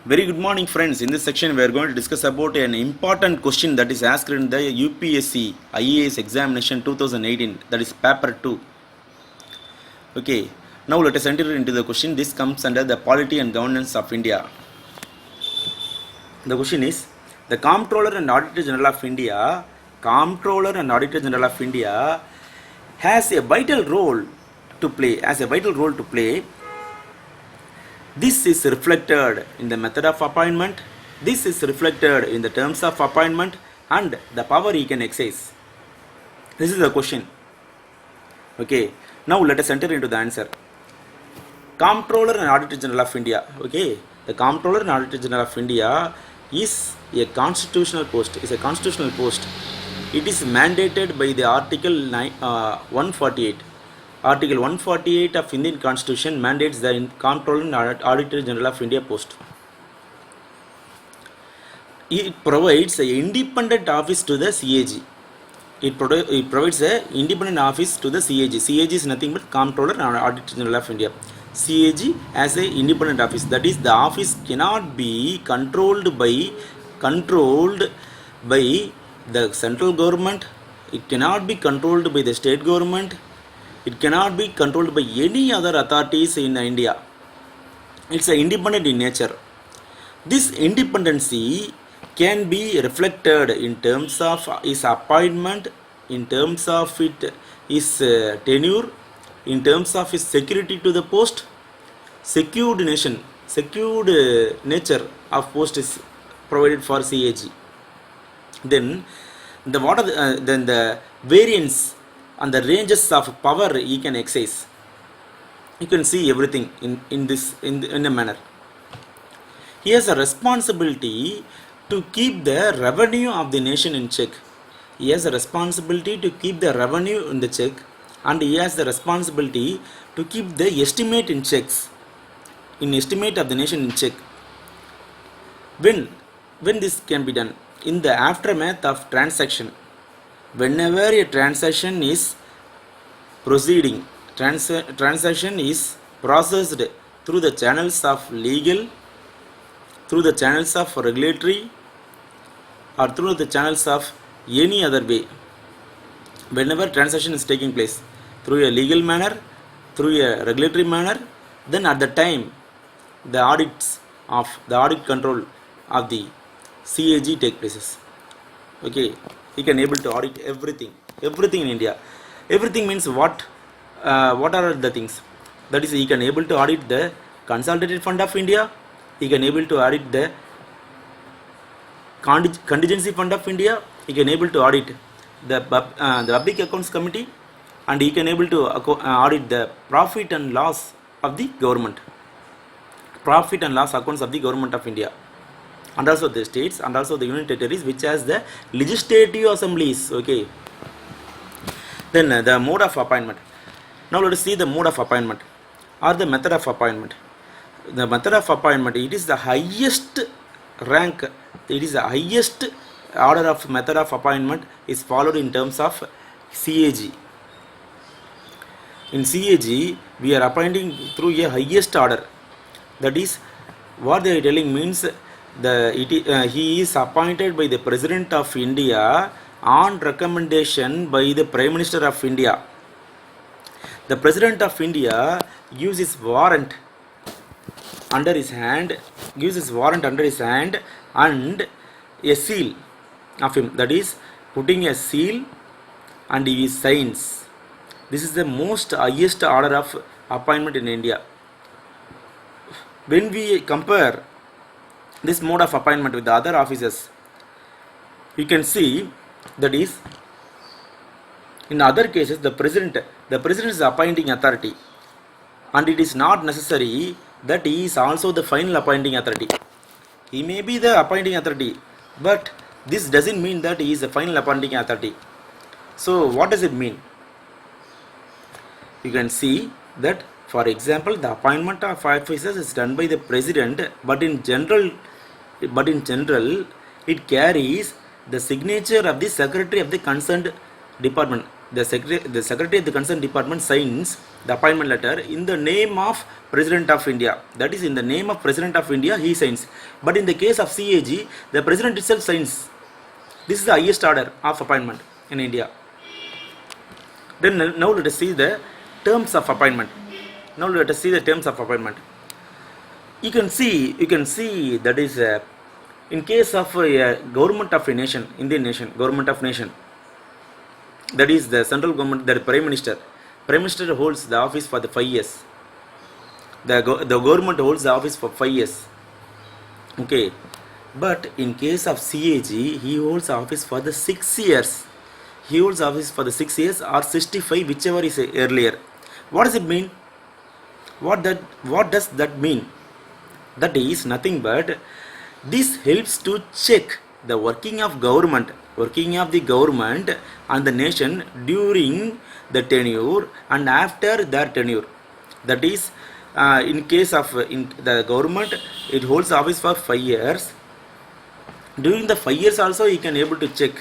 Very good morning, friends. In this section, we are going to discuss about an important question that is asked in the UPSC IAS examination 2018, that is paper 2. Okay, now let us enter into the question. This comes under the polity and governance of India. The question is, the Comptroller and Auditor General of India, has a vital role to play. This is reflected in the method of appointment, this is reflected in the terms of appointment and the power he can exercise. This is the question. Okay, now let us enter into the answer. Comptroller and Auditor General of India. Okay, the Comptroller and Auditor General of India is a constitutional post. It is mandated by the Article 148. Article 148 of Indian Constitution mandates the Comptroller and Auditor General of India post. It provides an independent office to the CAG. It provides an independent office to the CAG. CAG is nothing but Comptroller and Auditor General of India. CAG as an independent office. That is, the office cannot be controlled by the central government. It cannot be controlled by the state government. It cannot be controlled by any other authorities in India. It's independent in nature. This independency can be reflected in terms of his appointment, in terms of his tenure, in terms of his security to the post. Secured nature of post is provided for CAG. Then the variance and the ranges of power he can exercise. You can see everything in a manner. He has a responsibility to keep the revenue of the nation in check. He has a responsibility to keep the revenue in the check, and he has the responsibility to keep the estimate in checks. Estimate of the nation in check. When this can be done? In the aftermath of transaction. Whenever a transaction is proceeding, transaction is processed through the channels of legal, through the channels of regulatory, or through the channels of any other way. Whenever transaction is taking place through a legal manner, through a regulatory manner, then at the time the audit control of the CAG take places. Okay. He can able to audit everything in India. Everything means what are the things? That is, he can able to audit the Consolidated Fund of India. He can able to audit the Contingency Fund of India. He can able to audit the Public Accounts Committee, and he can able to audit the profit and loss of the government, profit and loss accounts of the government of India, and also the states, and also the union territories, which has the legislative assemblies. Okay. Then the mode of appointment. Now let us see the mode of appointment or the method of appointment. The method of appointment, it is the highest rank, it is the highest order of method of appointment is followed in terms of CAG. In CAG, we are appointing through a highest order. That is, what they are telling means, he is appointed by the President of India on recommendation by the Prime Minister of India. The President of India gives his warrant under his hand, and a seal of him. That is, putting a seal and he signs. This is the most highest order of appointment in India. When we compare this mode of appointment with the other officers, you can see that is, in other cases, the president is the appointing authority, and it is not necessary that he is also the final appointing authority. He may be the appointing authority, but this doesn't mean that he is the final appointing authority. So what does it mean? You can see that, for example, the appointment of officers is done by the president, but in general it carries the signature of the secretary of the concerned department. the secretary of the concerned department signs the appointment letter in the name of President of India. That is, in the name of President of India, he signs. But in the case of CAG, the President itself signs. This is the highest order of appointment in India. Then now let us see the terms of appointment. You can see that is in case of a government of a nation, Indian nation, government of nation, that is the central government, the Prime Minister. Prime Minister holds the office for the 5 years. The government holds the office for 5 years. Okay. But in case of CAG, he holds office for the 6 years. He holds office for the 6 years or 65, whichever is earlier. What does it mean? What does that mean? That is nothing but this helps to check the working of the government and the nation during the tenure and after their tenure. That is, in case of the government, it holds office for 5 years. During the 5 years also, you can able to check,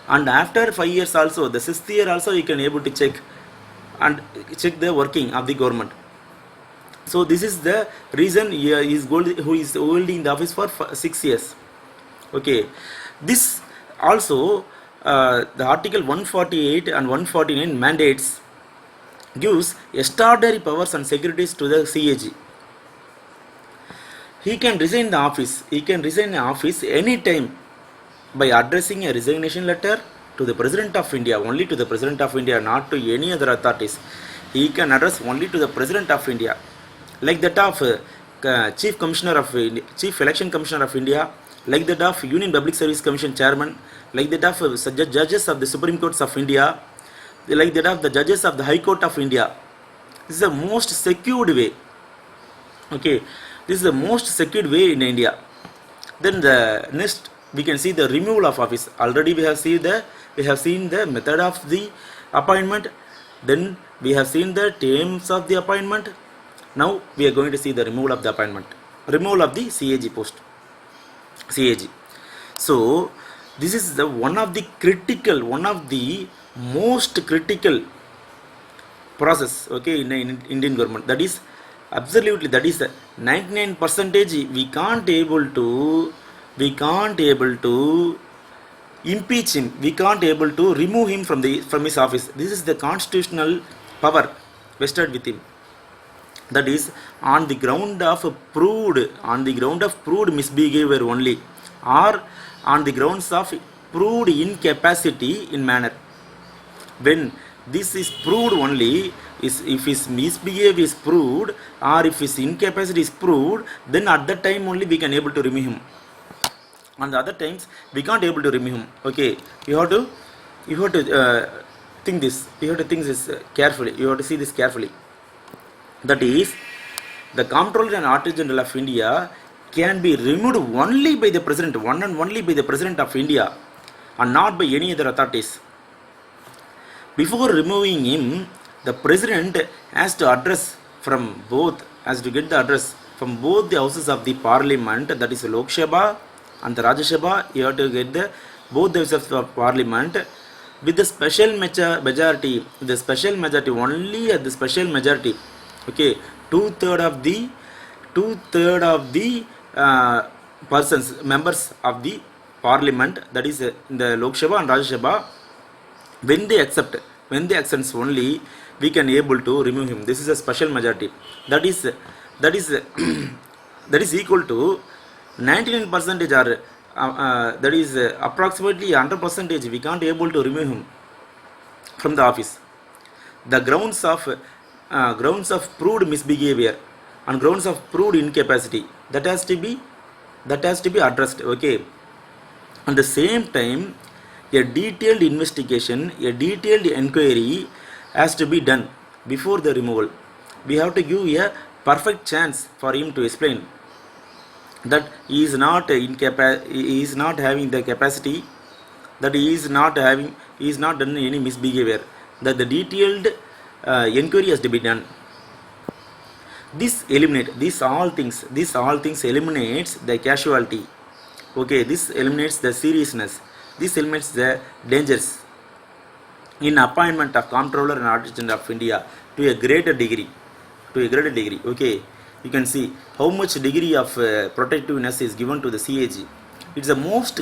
and after 5 years also, the 6th year also, you can able to check the working of the government. So this is the reason who is holding the office for 6 years. Okay, this also the article 148 and 149 mandates gives extraordinary powers and securities to the CAG. He can resign the office any time by addressing a resignation letter to the President of India, only to the President of India, not to any other authorities. He can address only to the President of India, like that of Chief Election Commissioner of India, like that of Union Public Service Commission Chairman, like that of judges of the Supreme Courts of India, like that of the judges of the High Court of India. This is the most secured way. Okay, this is the most secured way in India. Then the next, we can see the removal of office. Already we have seen the method of the appointment. Then we have seen the terms of the appointment. Now we are going to see the removal of the appointment, removal of the CAG post. CAG. So this is the one of the most critical process, okay, in Indian government. That is absolutely, that is 99%. We can't able to impeach him. We can't able to remove him from his office. This is the constitutional power vested with him. That is on the ground of proved misbehavior only, or on the grounds of proved incapacity in manner. When this is proved only, if his misbehavior is proved or if his incapacity is proved, then at that time only we can able to remove him. On the other times we can't able to remove him. Okay, you have to think this. You have to think this carefully. You have to see this carefully. That is, the Comptroller and Auditor General of India can be removed only by the President, one and only by the President of India, and not by any other authorities. Before removing him, the President has to get the address from both the houses of the Parliament, that is Lok Sabha and the Rajya Sabha. You have to get both the houses of Parliament with the special majority. The special majority, only at the special majority. Okay, two-third of the members of the Parliament, that is in the Lok Sabha and Rajya Sabha, when they accept only, we can able to remove him. This is a special majority. That is equal to 99% or that is approximately 100%. We can't able to remove him from the office. The grounds of proved misbehavior and grounds of proved incapacity, that has to be addressed. Okay, at the same time, a detailed investigation, a detailed inquiry has to be done before the removal. We have to give a perfect chance for him to explain that he is not having the capacity, that he is not done any misbehavior, that the detailed inquiry has to be done. These all things eliminates the casualty. Okay, this eliminates the seriousness. This eliminates the dangers. in appointment of Comptroller and Auditor General of India to a greater degree. Okay, you can see how much degree of protectiveness is given to the CAG. It's the most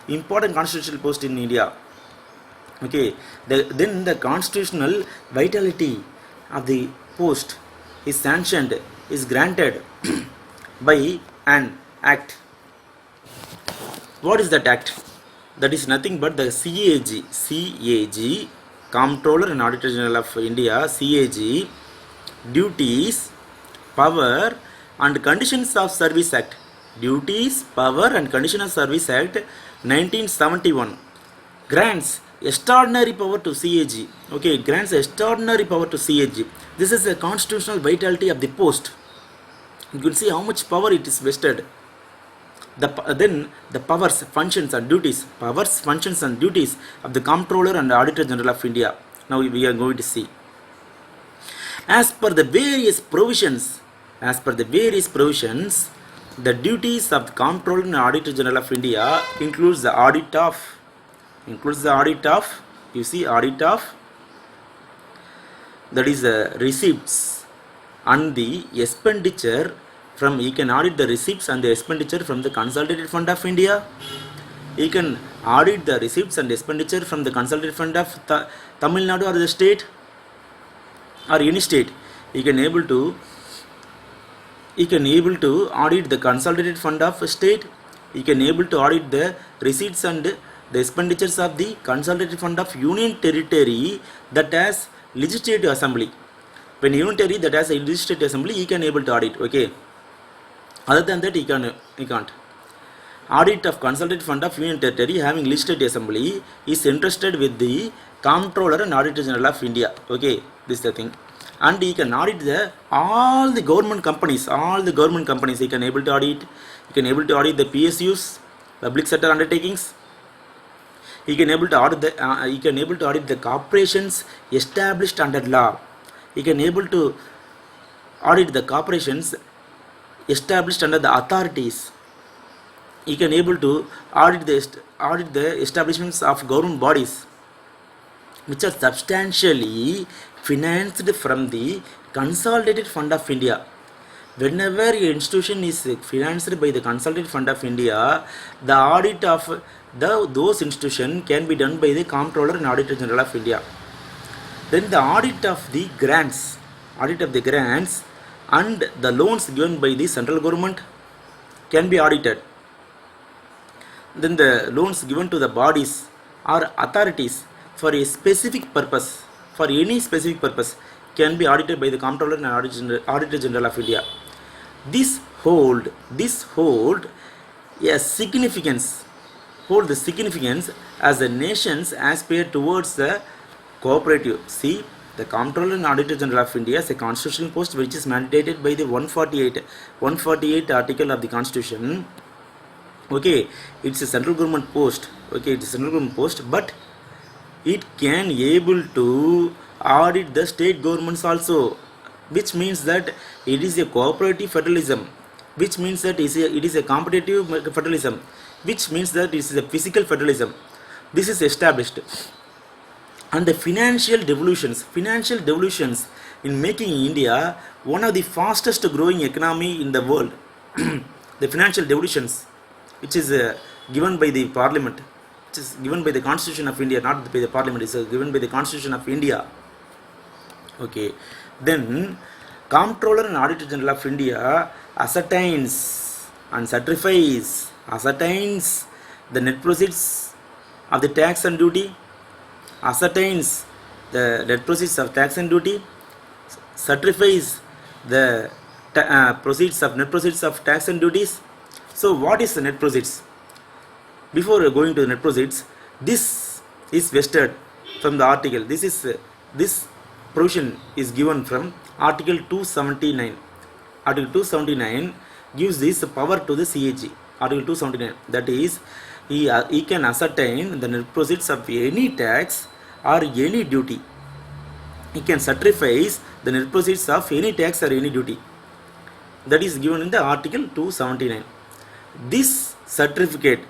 important constitutional post in India. Okay, then the constitutional vitality of the post is sanctioned, is granted by an act. What is that act? That is nothing but the CAG, Comptroller and Auditor General of India, CAG, duties, power and conditions of service act. Duties, power and conditions of service act 1971 grants extraordinary power to CAG. Okay, grants extraordinary power to CAG. This is the constitutional vitality of the post. You can see how much power it is vested. Then the powers, functions and duties of the Comptroller and Auditor General of India. Now we are going to see. As per the various provisions, the duties of the Comptroller and Auditor General of India includes the audit of, you see, audit of, that is the receipts and the expenditure from, you can audit the receipts and the expenditure from the Consolidated Fund of India. You can audit the receipts and expenditure from the Consolidated Fund of Tamil Nadu or the state or any state. You can able to audit the Consolidated Fund of state. You can able to audit the receipts and the expenditures of the Consolidated Fund of Union Territory that has Legislative Assembly. When Union Territory that has a Legislative Assembly, you can able to audit. Okay. Other than that, you can't. Audit of Consolidated Fund of Union Territory having Legislative Assembly is entrusted with the Comptroller and Auditor General of India. Okay, this is the thing. And you can audit all the government companies. You can able to audit. You can able to audit the PSUs, public sector undertakings. You can able to audit the corporations established under law. You can able to audit the corporations established under the authorities. You can able to audit the establishments of government bodies which are substantially financed from the Consolidated Fund of India. Whenever an institution is financed by the Consolidated Fund of India, the audit of those institutions can be done by the Comptroller and Auditor General of India. Then the audit of the grants and the loans given by the central government can be audited. Then the loans given to the bodies or authorities for a specific purpose, for any specific purpose, can be audited by the Comptroller and Auditor General of India. This hold the significance as the nations aspire towards the cooperative. See, the Comptroller and Auditor General of India is a constitutional post which is mandated by the 148 article of the Constitution. Okay, it's a central government post. But it can able to audit the state governments also, which means that it is a cooperative federalism, which means that it is a competitive federalism, which means that it is a physical federalism. This is established. And the financial devolutions in making India one of the fastest growing economy in the world. The financial devolutions, which is given by the Parliament, which is given by the Constitution of India, not by the Parliament, it is given by the Constitution of India. Okay, then Comptroller and Auditor General of India ascertains the net proceeds of the tax and duty, ascertains the net proceeds of tax and duty, certifies the net proceeds of tax and duties. So what is the net proceeds? Before going to the net proceeds, this is vested from the article. This provision is given from Article 279. Article 279 gives this power to the CAG. Article 279, that is, he can ascertain the net proceeds of any tax or any duty. He can certify the net proceeds of any tax or any duty. That is given in the Article 279. This certificate,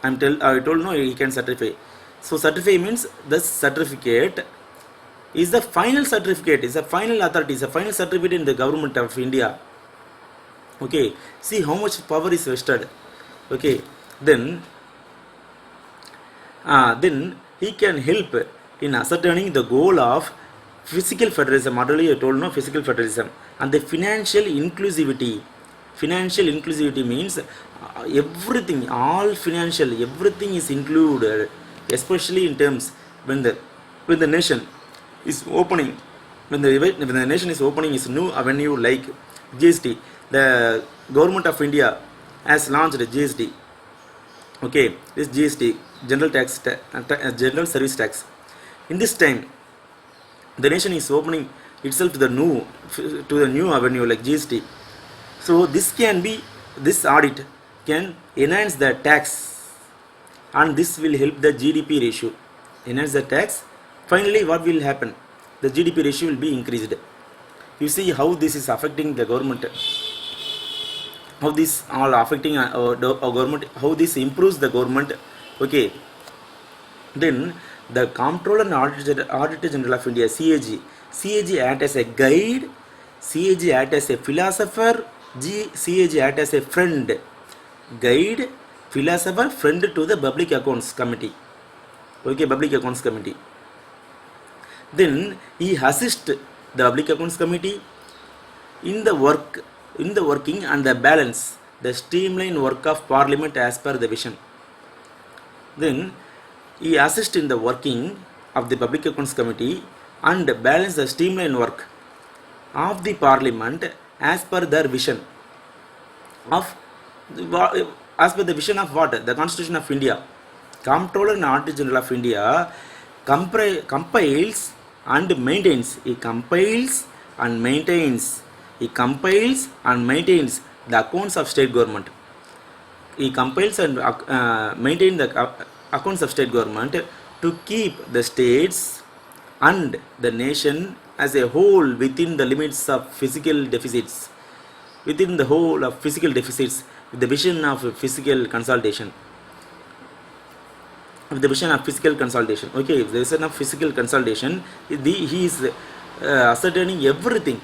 he can certify. So certify means the certificate is the final certificate, is a final authority, is a final certificate in the government of India. Okay, see how much power is vested. Okay, then he can help in ascertaining the goal of physical federalism. Already I told no physical federalism and the financial inclusivity. Financial inclusivity means everything, all financial, everything is included, especially in terms when the nation is opening, when the nation is opening its new avenue like GST. The government of India has launched GST. Okay, this GST, general tax, general service tax. In this time, the nation is opening itself to the new avenue like GST. So this audit can enhance the tax, and this will help the GDP ratio. Enhance the tax. Finally, what will happen? The GDP ratio will be increased. You see how this is affecting the government. How this all affecting our government. How this improves the government. Okay. Then the Comptroller and Auditor General of India, CAG act as a guide, CAG act as a philosopher, CAG act as a friend, guide, philosopher, friend to the Public Accounts Committee. Okay, Public Accounts Committee. Then he assists the Public Accounts Committee in the working and the balance, the streamline work of Parliament as per the vision. Then he assists in the working of the Public Accounts Committee and balance the streamline work of the Parliament as per their vision of what? The Constitution of India. Comptroller and Auditor General of India compiles and maintains. He compiles and maintains the accounts of state government. He compiles and maintains the accounts of state government to keep the states and the nation as a whole within the limits of fiscal deficits, with the vision of fiscal consolidation. Okay, the vision of fiscal consolidation, he is ascertaining everything.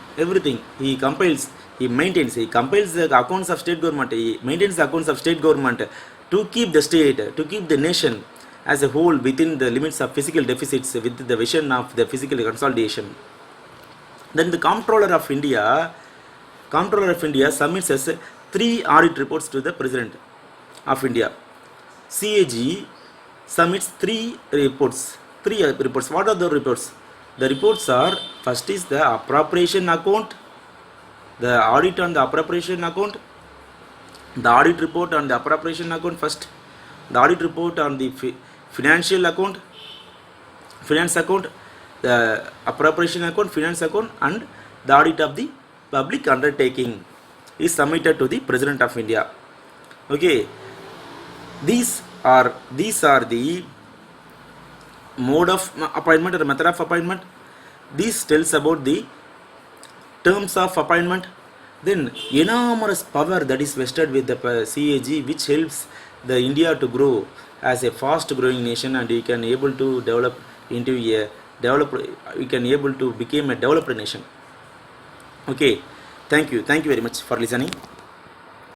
He compiles the accounts of state government. He maintains the accounts of state government to keep the nation as a whole within the limits of fiscal deficits with the vision of the fiscal consolidation. Then the Comptroller of India submits as 3 audit reports to the President of India. CAG submits 3 reports. What are the reports? The reports are, first is the appropriation account, the audit on the appropriation account, the audit report on the appropriation account first, the audit report on the financial account, finance account, the appropriation account, finance account, and the audit of the public undertaking is submitted to the President of India. Okay, these are the mode of appointment or method of appointment. This tells about the terms of appointment. Then enormous power that is vested with the CAG, which helps the India to grow as a fast growing nation, and we can able to develop into we can able to become a developed nation. Okay, thank you very much for listening.